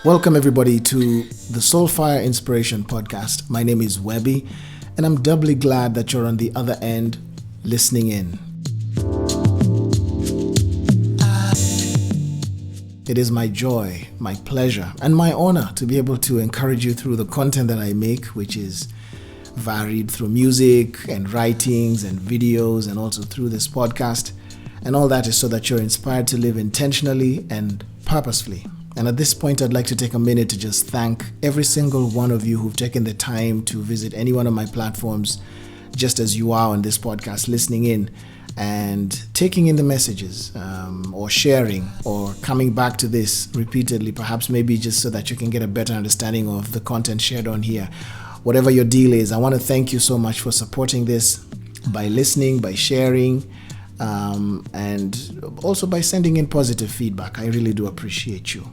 Welcome everybody to the Soulfire Inspiration Podcast. My name is Webby, and I'm doubly glad that you're on the other end listening in. It is my joy, my pleasure, and my honor to be able to encourage you through the content that I make, which is varied through music and writings and videos, and also through this podcast. And all that is so that you're inspired to live intentionally and purposefully. And at this point, I'd like to take a minute to just thank every single one of you who've taken the time to visit any one of my platforms, just as you are on this podcast, listening in and taking in the messages, or sharing, or coming back to this repeatedly, perhaps maybe just so that you can get a better understanding of the content shared on here. Whatever your deal is, I want to thank you so much for supporting this by listening, by sharing, and also by sending in positive feedback. I really do appreciate you.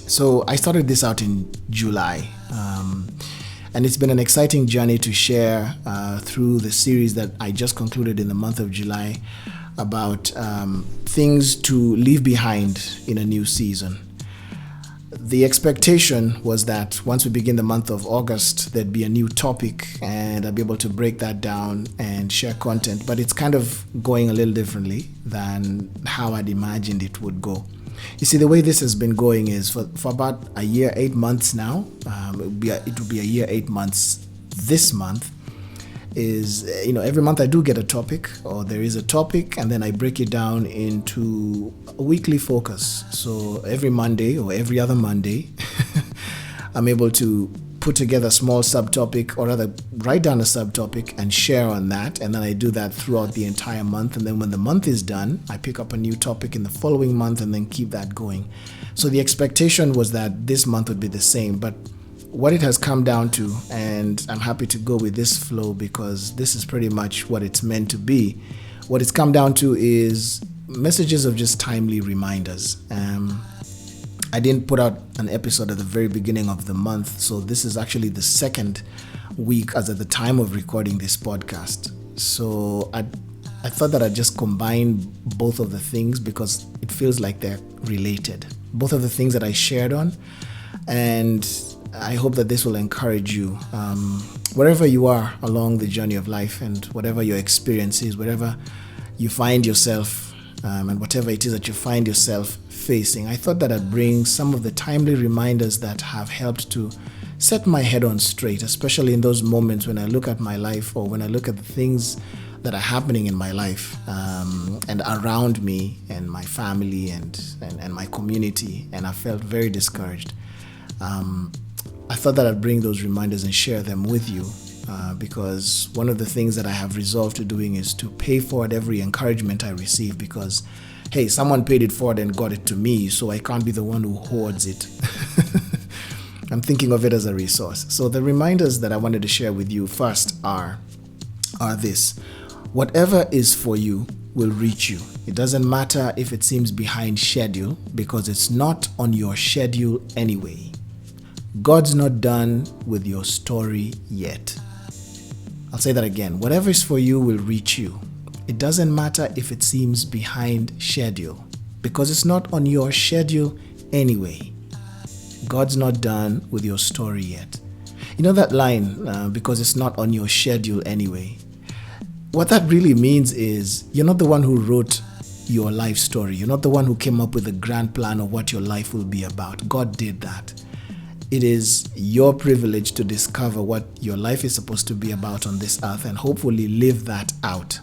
So I started this out in July, and it's been an exciting journey to share through the series that I just concluded in the month of July about things to leave behind in a new season. The expectation was that once we begin the month of August, there'd be a new topic and I'd be able to break that down and share content, but it's kind of going a little differently than how I'd imagined it would go. You see, the way this has been going is for about a year, 8 months now. It will be a year, 8 months this month. Is, every month I do get a topic, or there is a topic, and then I break it down into a weekly focus. So every Monday or every other Monday, I'm able to put together a small subtopic, or rather write down a subtopic and share on that. And then I do that throughout the entire month. And then when the month is done, I pick up a new topic in the following month and then keep that going. So the expectation was that this month would be the same, but what it has come down to, and I'm happy to go with this flow because this is pretty much what it's meant to be. What it's come down to is messages of just timely reminders. I didn't put out an episode at the very beginning of the month, so this is actually the second week as at the time of recording this podcast. So I thought that I'd just combine both of the things because it feels like they're related. Both of the things that I shared on, and I hope that this will encourage you wherever you are along the journey of life, and whatever your experience is, wherever you find yourself, and whatever it is that you find yourself facing. I thought that I'd bring some of the timely reminders that have helped to set my head on straight, especially in those moments when I look at my life, or when I look at the things that are happening in my life and around me and my family and my community, and I felt very discouraged. I thought that I'd bring those reminders and share them with you because one of the things that I have resolved to doing is to pay forward every encouragement I receive, because hey, someone paid it forward and got it to me, so I can't be the one who hoards it. I'm thinking of it as a resource. So the reminders that I wanted to share with you first are this: whatever is for you will reach you. It doesn't matter if it seems behind schedule, because it's not on your schedule anyway. God's not done with your story yet. I'll say that again. Whatever is for you will reach you. It doesn't matter if it seems behind schedule, because it's not on your schedule anyway. God's not done with your story yet. You know that line, because it's not on your schedule anyway. What that really means is you're not the one who wrote your life story. You're not the one who came up with a grand plan of what your life will be about. God did that. It is your privilege to discover what your life is supposed to be about on this earth and hopefully live that out.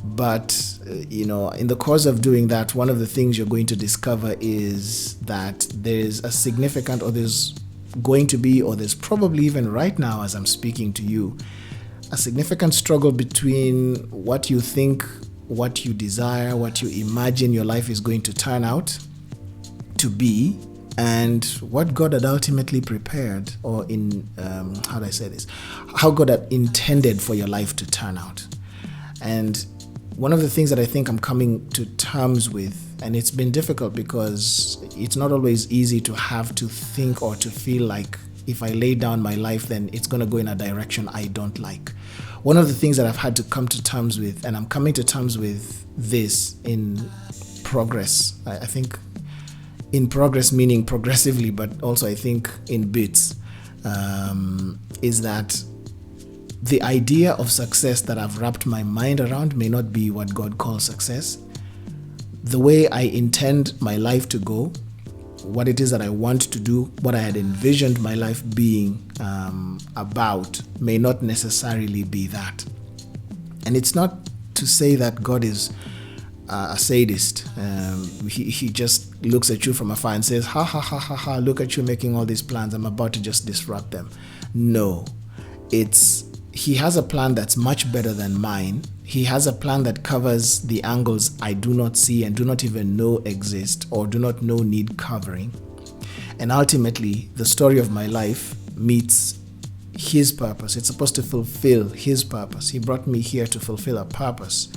But, in the course of doing that, one of the things you're going to discover is that there's a significant, or there's going to be, or there's probably even right now as I'm speaking to you, a significant struggle between what you think, what you desire, what you imagine your life is going to turn out to be, and what God had ultimately prepared, or how God had intended for your life to turn out. And one of the things that I think I'm coming to terms with, and it's been difficult because it's not always easy to have to think or to feel like if I lay down my life, then it's going to go in a direction I don't like. One of the things that I've had to come to terms with, and I'm coming to terms with this in progress, I think in progress, meaning progressively, but also I think in bits, is that the idea of success that I've wrapped my mind around may not be what God calls success. The way I intend my life to go, what it is that I want to do, what I had envisioned my life being about, may not necessarily be that. And it's not to say that God is a sadist. He just looks at you from afar and says, ha ha ha ha ha, look at you making all these plans, I'm about to just disrupt them. No, he has a plan that's much better than mine. He has a plan that covers the angles I do not see and do not even know exist or do not know need covering. And ultimately, the story of my life meets his purpose. It's supposed to fulfill his purpose. He brought me here to fulfill a purpose.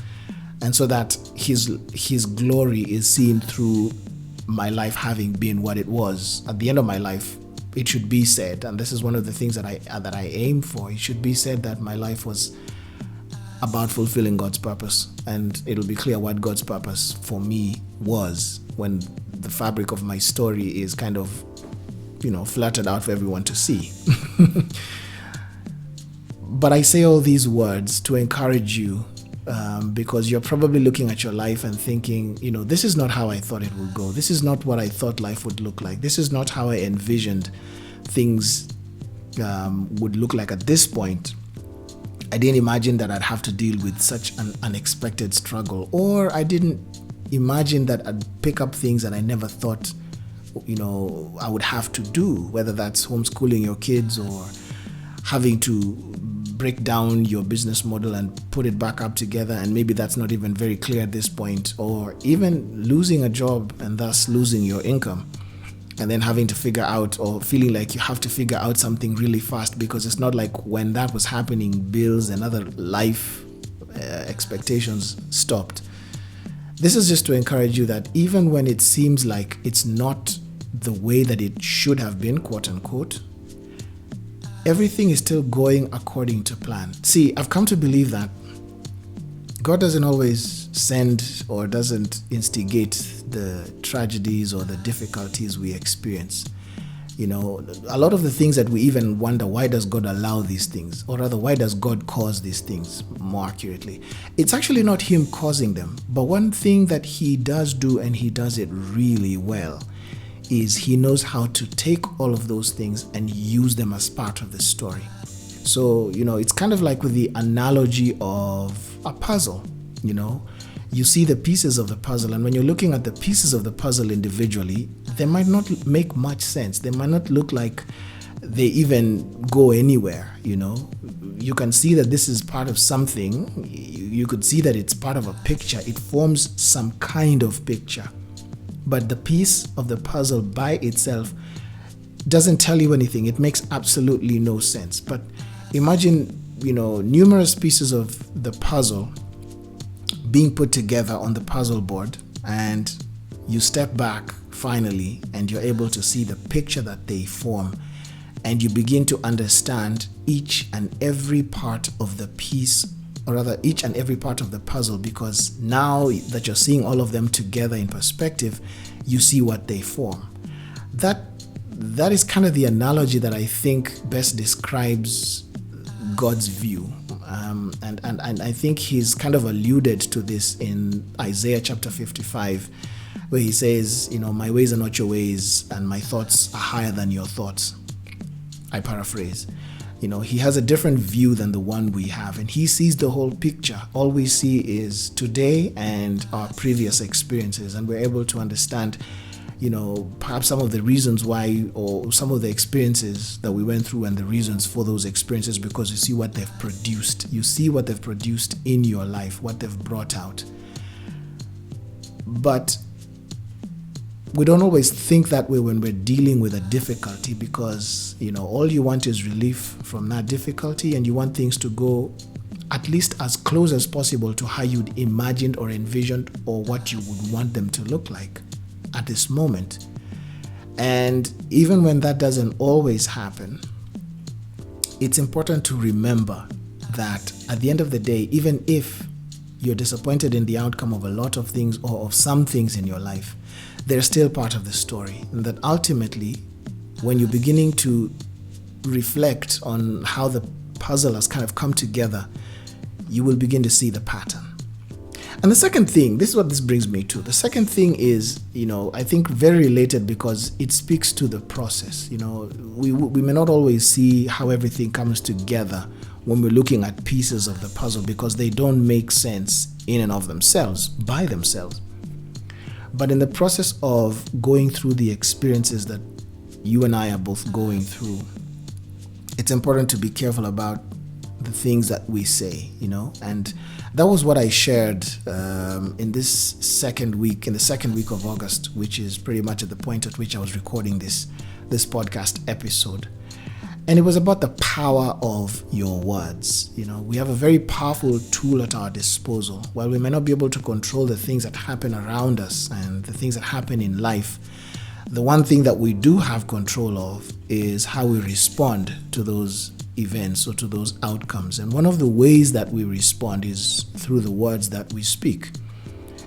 And so that his glory is seen through my life having been what it was. At the end of my life, it should be said, and this is one of the things that I aim for, it should be said that my life was about fulfilling God's purpose, and it'll be clear what God's purpose for me was when the fabric of my story is kind of, flirted out for everyone to see. But I say all these words to encourage you, because you're probably looking at your life and thinking, this is not how I thought it would go. This is not what I thought life would look like. This is not how I envisioned things would look like at this point. I didn't imagine that I'd have to deal with such an unexpected struggle, or I didn't imagine that I'd pick up things that I never thought, I would have to do, whether that's homeschooling your kids or having to break down your business model and put it back up together, and maybe that's not even very clear at this point, or even losing a job and thus losing your income, and then having to figure out, or feeling like you have to figure out something really fast, because it's not like when that was happening, bills and other life expectations stopped. This is just to encourage you that even when it seems like it's not the way that it should have been, quote unquote, everything is still going according to plan. See, I've come to believe that God doesn't always send or doesn't instigate the tragedies or the difficulties we experience. A lot of the things that we even wonder, why does God allow these things? Or rather, why does God cause these things, more accurately? It's actually not him causing them. But one thing that he does do, and he does it really well, is he knows how to take all of those things and use them as part of the story. So, it's kind of like with the analogy of a puzzle. You see the pieces of the puzzle, and when you're looking at the pieces of the puzzle individually, they might not make much sense. They might not look like they even go anywhere. You can see that this is part of something. You could see that it's part of a picture. It forms some kind of picture. But the piece of the puzzle by itself doesn't tell you anything. It makes absolutely no sense. But imagine, numerous pieces of the puzzle being put together on the puzzle board, and you step back finally and you're able to see the picture that they form, and you begin to understand each and every part of the piece, or rather each and every part of the puzzle, because now that you're seeing all of them together in perspective, you see what they form. That is kind of the analogy that I think best describes God's view. And I think he's kind of alluded to this in Isaiah chapter 55, where he says, my ways are not your ways and my thoughts are higher than your thoughts. I paraphrase. He has a different view than the one we have, and he sees the whole picture. All we see is today and our previous experiences, and we're able to understand, perhaps some of the reasons why, or some of the experiences that we went through and the reasons for those experiences, because you see what they've produced. You see what they've produced in your life, what they've brought out. But we don't always think that way when we're dealing with a difficulty, because, all you want is relief from that difficulty, and you want things to go at least as close as possible to how you'd imagined or envisioned, or what you would want them to look like at this moment. And even when that doesn't always happen, it's important to remember that at the end of the day, even if you're disappointed in the outcome of a lot of things or of some things in your life, they're still part of the story. And that ultimately, when you're beginning to reflect on how the puzzle has kind of come together, you will begin to see the pattern. And the second thing, this is what this brings me to. The second thing is, I think very related because it speaks to the process. We may not always see how everything comes together when we're looking at pieces of the puzzle because they don't make sense in and of themselves, by themselves. But in the process of going through the experiences that you and I are both going through, it's important to be careful about the things that we say, and that was what I shared in the second week of August, which is pretty much at the point at which I was recording this podcast episode. And it was about the power of your words. We have a very powerful tool at our disposal. While we may not be able to control the things that happen around us and the things that happen in life, the one thing that we do have control of is how we respond to those events or to those outcomes. And one of the ways that we respond is through the words that we speak.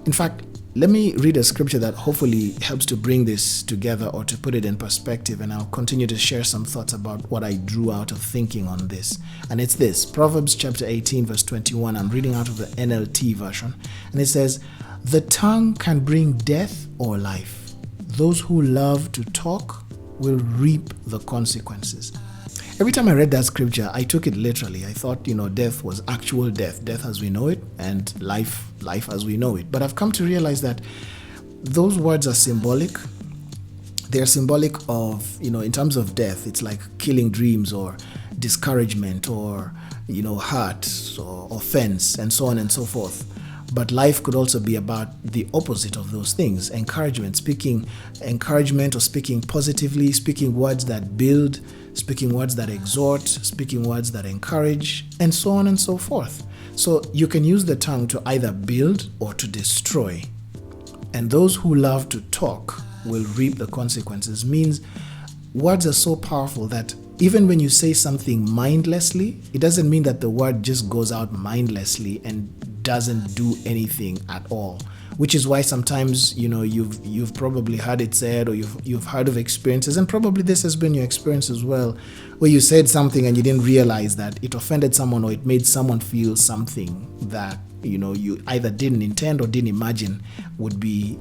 In fact, let me read a scripture that hopefully helps to bring this together or to put it in perspective, and I'll continue to share some thoughts about what I drew out of thinking on this. And it's this, Proverbs chapter 18 verse 21. I'm reading out of the NLT version, and it says, "The tongue can bring death or life. Those who love to talk will reap the consequences." Every time I read that scripture, I took it literally. I thought, death was actual death as we know it, and life as we know it. But I've come to realize that those words are symbolic. They're symbolic of, in terms of death, it's like killing dreams or discouragement or, hurt or offense and so on and so forth. But life could also be about the opposite of those things. Encouragement, speaking encouragement or speaking positively, speaking words that build, speaking words that exhort, speaking words that encourage, and so on and so forth. So you can use the tongue to either build or to destroy. And those who love to talk will reap the consequences. Means words are so powerful that even when you say something mindlessly, it doesn't mean that the word just goes out mindlessly and doesn't do anything at all. Which is why sometimes, you've probably heard it said, or you've heard of experiences, and probably this has been your experience as well, where you said something and you didn't realize that it offended someone or it made someone feel something that, you either didn't intend or didn't imagine would be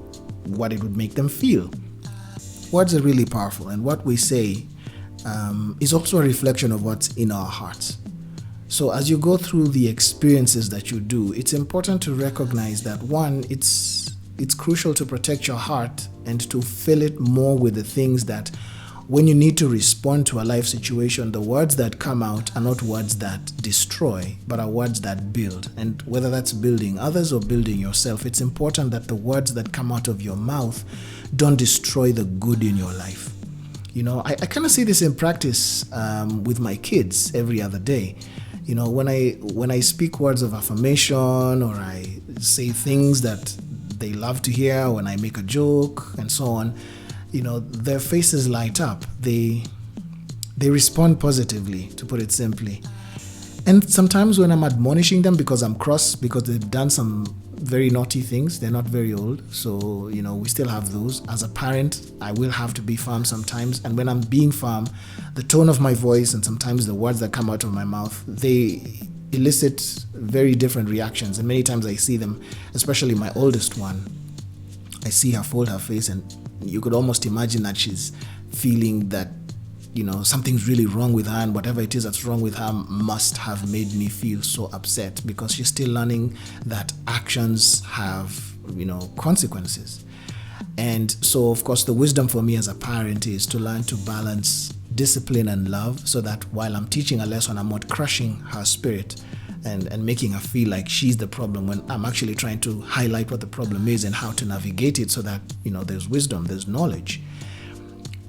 what it would make them feel. Words are really powerful, and what we say is also a reflection of what's in our hearts. So as you go through the experiences that you do, it's important to recognize that one, it's crucial to protect your heart and to fill it more with the things that when you need to respond to a life situation, the words that come out are not words that destroy, but are words that build. And whether that's building others or building yourself, it's important that the words that come out of your mouth don't destroy the good in your life. I kind of see this in practice with my kids every other day. When I speak words of affirmation or I say things that they love to hear, when I make a joke and so on, their faces light up. They respond positively, to put it simply. And sometimes when I'm admonishing them because I'm cross, because they've done some very naughty things, they're not very old, so we still have those. As a parent, I will have to be firm sometimes, and when I'm being firm, the tone of my voice and sometimes the words that come out of my mouth, they elicit very different reactions. And many times I see them, especially my oldest one, I see her fold her face, and you could almost imagine that she's feeling that something's really wrong with her, and whatever it is that's wrong with her must have made me feel so upset, because she's still learning that actions have, consequences. And so, of course, the wisdom for me as a parent is to learn to balance discipline and love, so that while I'm teaching a lesson, I'm not crushing her spirit and making her feel like she's the problem, when I'm actually trying to highlight what the problem is and how to navigate it, so that, there's wisdom, there's knowledge.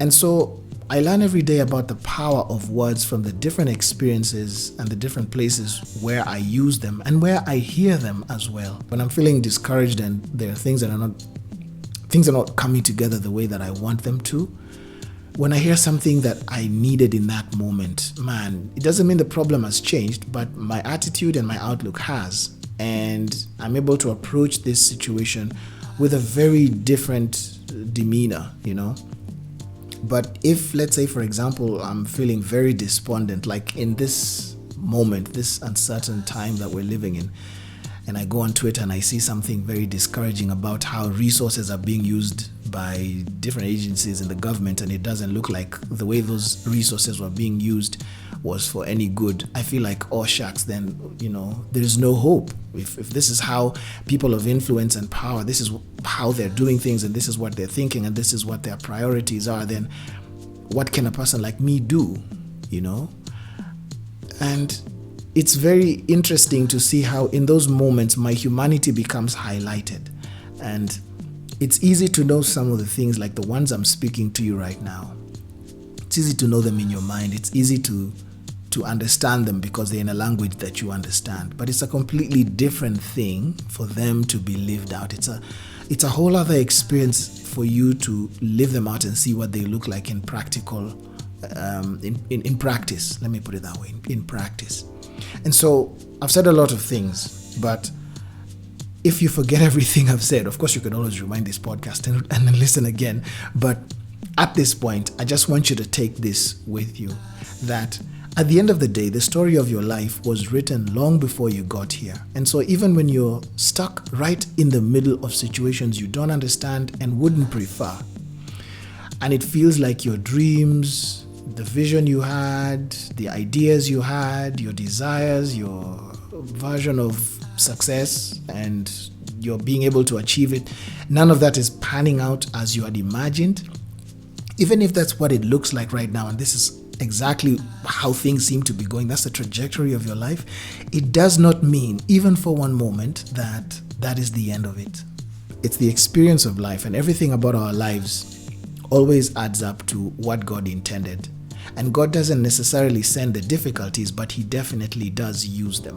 And so I learn every day about the power of words from the different experiences and the different places where I use them and where I hear them as well. When I'm feeling discouraged and there are things are not coming together the way that I want them to, when I hear something that I needed in that moment, it doesn't mean the problem has changed, but my attitude and my outlook has. And I'm able to approach this situation with a very different demeanor, But if, let's say, for example, I'm feeling very despondent, like in this moment, this uncertain time that we're living in, and I go on Twitter and I see something very discouraging about how resources are being used by different agencies in the government, and it doesn't look like the way those resources were being used was for any good, I feel like, oh shucks, then, there's no hope. If this is how people of influence and power, this is how they're doing things, and this is what they're thinking, and this is what their priorities are, then what can a person like me do, And it's very interesting to see how in those moments my humanity becomes highlighted. And it's easy to know some of the things, like the ones I'm speaking to you right now. It's easy to know them in your mind. It's easy to understand them because they're in a language that you understand. But it's a completely different thing for them to be lived out. It's a whole other experience for you to live them out and see what they look like in practical, in practice. Let me put it that way, in practice. And so I've said a lot of things, but if you forget everything I've said, of course you can always rewind this podcast and then listen again. But at this point, I just want you to take this with you, that at the end of the day, the story of your life was written long before you got here. And so even when you're stuck right in the middle of situations you don't understand and wouldn't prefer, and it feels like your dreams, the vision you had, the ideas you had, your desires, your version of success, and you're being able to achieve it, none of that is panning out as you had imagined. Even if that's what it looks like right now, and this is exactly how things seem to be going, that's the trajectory of your life, it does not mean, even for one moment, that that is the end of it. It's the experience of life, and everything about our lives always adds up to what God intended. And God doesn't necessarily send the difficulties, but He definitely does use them.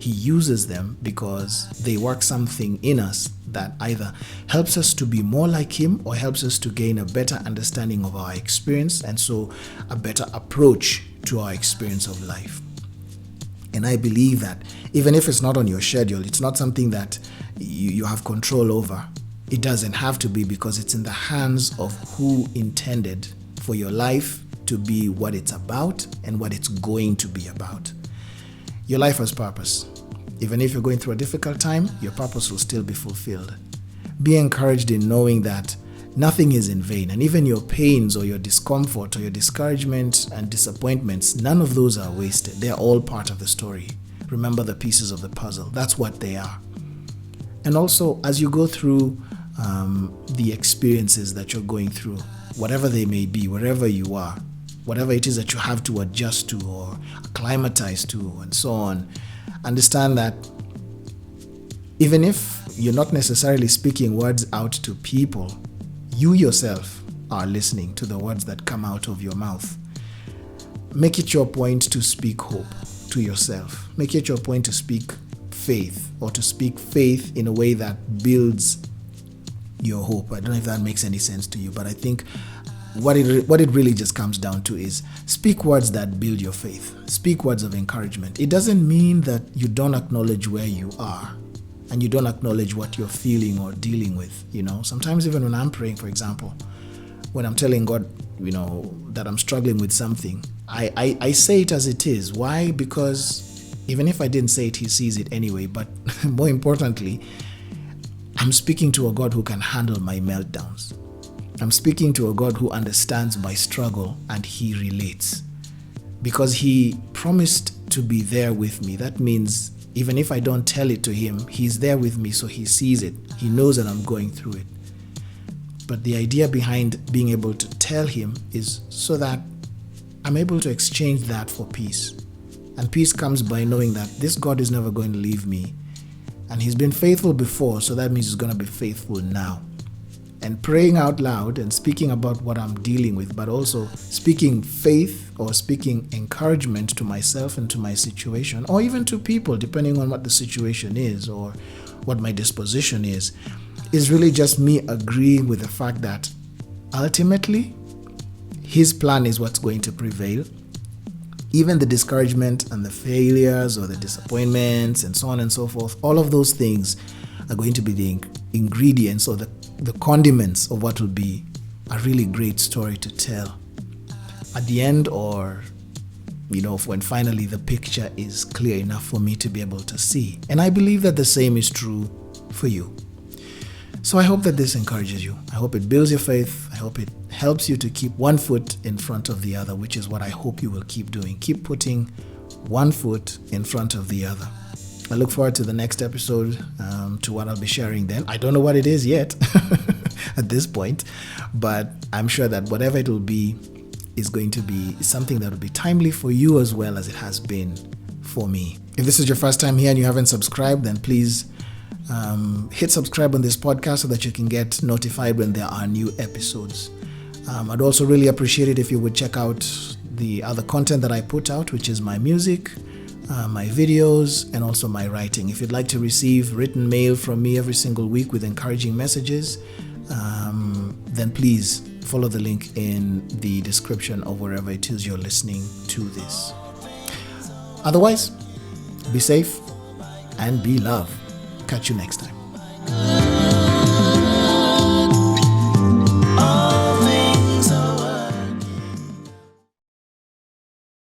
He uses them because they work something in us that either helps us to be more like Him or helps us to gain a better understanding of our experience, and so a better approach to our experience of life. And I believe that even if it's not on your schedule, it's not something that you have control over. It doesn't have to be, because it's in the hands of who intended for your life to be what it's about and what it's going to be about. Your life has purpose. Even if you're going through a difficult time, your purpose will still be fulfilled. Be encouraged in knowing that nothing is in vain, and even your pains or your discomfort or your discouragement and disappointments, none of those are wasted. They're all part of the story. Remember the pieces of the puzzle. That's what they are. And also, as you go through the experiences that you're going through, whatever they may be, wherever you are, whatever it is that you have to adjust to or acclimatize to and so on, understand that even if you're not necessarily speaking words out to people, you yourself are listening to the words that come out of your mouth. Make it your point to speak hope to yourself. Make it your point to speak faith, or to speak faith in a way that builds your hope. I don't know if that makes any sense to you, but I think what it really just comes down to is speak words that build your faith. Speak words of encouragement. It doesn't mean that you don't acknowledge where you are and you don't acknowledge what you're feeling or dealing with. Sometimes even when I'm praying, for example, when I'm telling God, that I'm struggling with something, I say it as it is. Why? Because even if I didn't say it, He sees it anyway. But more importantly, I'm speaking to a God who can handle my meltdowns. I'm speaking to a God who understands my struggle, and He relates. Because He promised to be there with me. That means even if I don't tell it to Him, He's there with me, so He sees it. He knows that I'm going through it. But the idea behind being able to tell Him is so that I'm able to exchange that for peace. And peace comes by knowing that this God is never going to leave me. And He's been faithful before, so that means He's going to be faithful now. And praying out loud and speaking about what I'm dealing with, but also speaking faith or speaking encouragement to myself and to my situation, or even to people, depending on what the situation is or what my disposition is really just me agreeing with the fact that ultimately His plan is what's going to prevail. Even the discouragement and the failures or the disappointments and so on and so forth, all of those things are going to be ingredients or the condiments of what will be a really great story to tell at the end, or when finally the picture is clear enough for me to be able to see. And I believe that the same is true for you. So I hope that this encourages you. I hope it builds your faith. I hope it helps you to keep one foot in front of the other, which is what I hope you will keep doing. Keep putting one foot in front of the other. I look forward to the next episode, to what I'll be sharing then. I don't know what it is yet at this point, but I'm sure that whatever it will be is going to be something that will be timely for you as well as it has been for me. If this is your first time here and you haven't subscribed, then please hit subscribe on this podcast so that you can get notified when there are new episodes. I'd also really appreciate it if you would check out the other content that I put out, which is my music, my videos, and also my writing. If you'd like to receive written mail from me every single week with encouraging messages, then please follow the link in the description of wherever it is you're listening to this. Otherwise, be safe and be love. Catch you next time.